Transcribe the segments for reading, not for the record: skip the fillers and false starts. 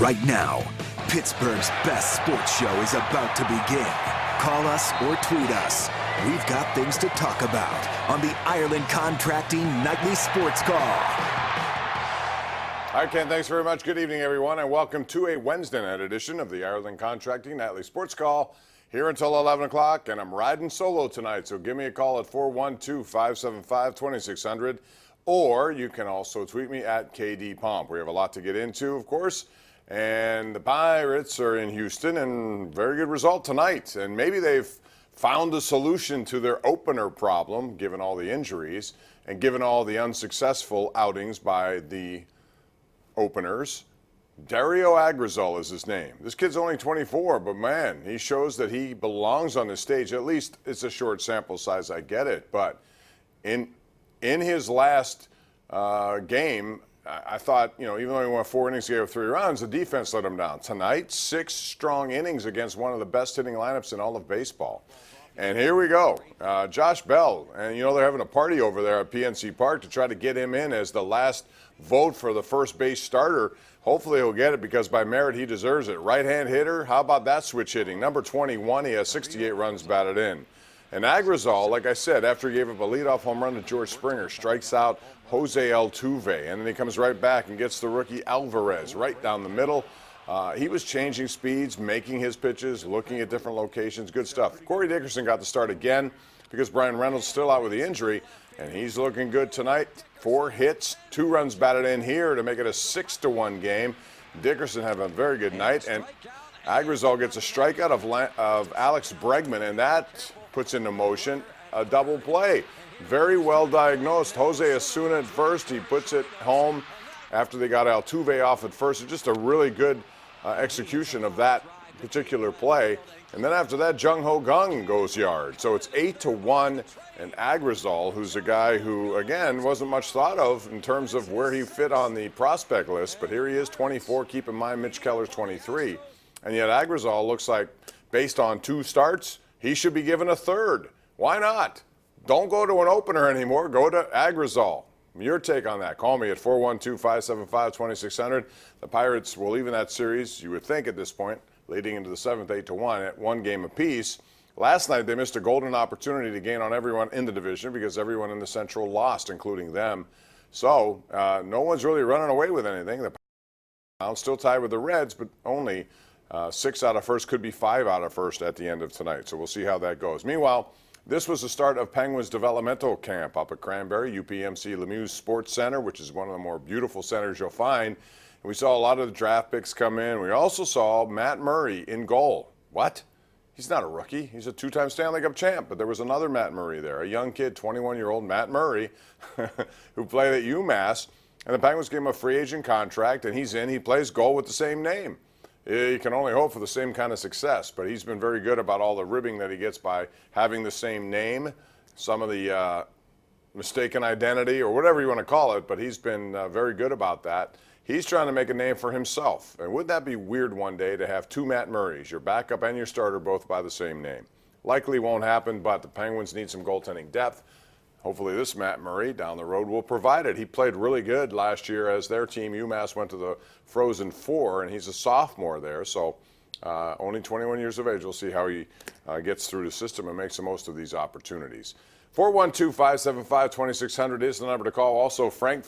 right now. Pittsburgh's best sports show is about to begin. Call us or tweet us. We've got things to talk about on the Ireland Contracting Nightly Sports Call. All right, Ken, thanks very much. Good evening, everyone, and welcome to a Wednesday night edition of the Ireland Contracting Nightly Sports Call. Here until 11 o'clock, and I'm riding solo tonight, so give me a call at 412-575-2600, or you can also tweet me at KDPomp. We have a lot to get into, of course, and the Pirates are in Houston, and very good result tonight, and maybe they've found a solution to their opener problem, given all the injuries, and given all the unsuccessful outings by the openers. Dario Agrizol is his name. This kid's only 24, but man, he shows that he belongs on the stage. At least it's a short sample size, I get it. But in his last game, I thought, even though he went 4 innings, gave up 3 runs, the defense let him down. Tonight, 6 strong innings against one of the best hitting lineups in all of baseball. And here we go. Josh Bell, and they're having a party over there at PNC Park to try to get him in as the last vote for the first base starter. Hopefully he'll get it because by merit he deserves it. Right-hand hitter, how about that switch hitting? Number 21, he has 68 runs batted in. And Agrizol, like I said, after he gave up a leadoff home run to George Springer, strikes out Jose Altuve, and then he comes right back and gets the rookie Alvarez right down the middle. He was changing speeds, making his pitches, looking at different locations. Good stuff. Corey Dickerson got the start again because Brian Reynolds still out with the injury, and he's looking good tonight. 4 hits, 2 runs batted in here to make it a 6-1 game. Dickerson having a very good night, and Agrizol gets a strikeout of Alex Bregman, and that puts into motion a double play. Very well diagnosed. Jose Osuna at first. He puts it home after they got Altuve off at first. It's just a really good execution of that particular play. And then after that, Jung Ho Kang goes yard. So it's 8-1, and Agrizol, who's a guy who, again, wasn't much thought of in terms of where he fit on the prospect list, but here he is, 24. Keep in mind, Mitch Keller's 23. And yet Agrizol looks like, based on 2 starts, he should be given a 3rd. Why not? Don't go to an opener anymore. Go to Agrizol. Your take on that. Call me at 412-575-2600. The Pirates will even that series, you would think at this point, leading into the 7th, 8-1 at 1 game apiece. Last night they missed a golden opportunity to gain on everyone in the division because everyone in the Central lost, including them. So no one's really running away with anything. The Pirates still tied with the Reds, but only 6 out of first, could be 5 out of first at the end of tonight. So we'll see how that goes. Meanwhile, this was the start of Penguins developmental camp up at Cranberry, UPMC Lemieux Sports Center, which is one of the more beautiful centers you'll find. And we saw a lot of the draft picks come in. We also saw Matt Murray in goal. What? He's not a rookie. He's a 2-time Stanley Cup champ. But there was another Matt Murray there, a young kid, 21-year-old Matt Murray, who played at UMass. And the Penguins gave him a free agent contract, and he's in. He plays goal with the same name. You can only hope for the same kind of success, but he's been very good about all the ribbing that he gets by having the same name, some of the mistaken identity or whatever you want to call it, but he's been very good about that. He's trying to make a name for himself, and wouldn't that be weird one day to have 2 Matt Murrays, your backup and your starter, both by the same name? Likely won't happen, but the Penguins need some goaltending depth. Hopefully this Matt Murray down the road will provide it. He played really good last year as their team, UMass, went to the Frozen Four, and he's a sophomore there. So only 21 years of age. We'll see how he gets through the system and makes the most of these opportunities. 412-575-2600 is the number to call. Also, Frank.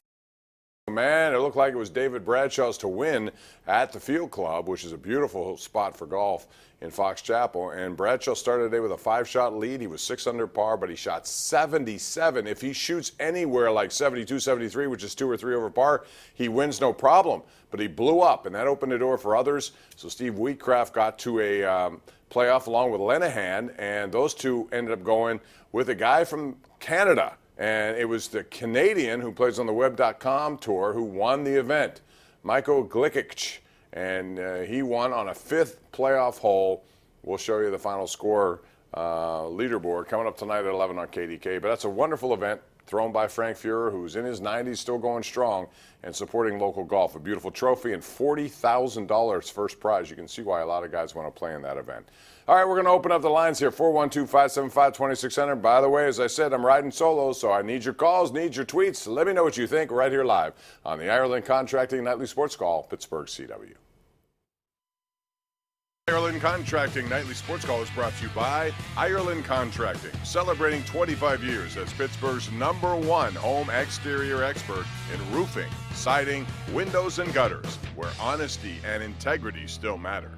Man, it looked like it was David Bradshaw's to win at the Field Club, which is a beautiful spot for golf in Fox Chapel. And Bradshaw started today with a 5-shot lead. He was 6 under par, but he shot 77. If he shoots anywhere like 72, 73, which is 2 or 3 over par, he wins no problem. But he blew up, and that opened the door for others. So Steve Wheatcraft got to a playoff along with Lenahan, and those two ended up going with a guy from Canada. And it was the Canadian who plays on the Web.com tour who won the event, Michael Glikic. And he won on a 5th playoff hole. We'll show you the final score leaderboard coming up tonight at 11 on KDK. But that's a wonderful event thrown by Frank Fuhrer, who's in his 90s, still going strong, and supporting local golf. A beautiful trophy and $40,000 first prize. You can see why a lot of guys want to play in that event. All right, we're going to open up the lines here, 412-575-2600. By the way, as I said, I'm riding solo, so I need your calls, need your tweets. Let me know what you think right here live on the Ireland Contracting Nightly Sports Call, Pittsburgh CW. Ireland Contracting Nightly Sports Call is brought to you by Ireland Contracting, celebrating 25 years as Pittsburgh's #1 home exterior expert in roofing, siding, windows, and gutters, where honesty and integrity still matter.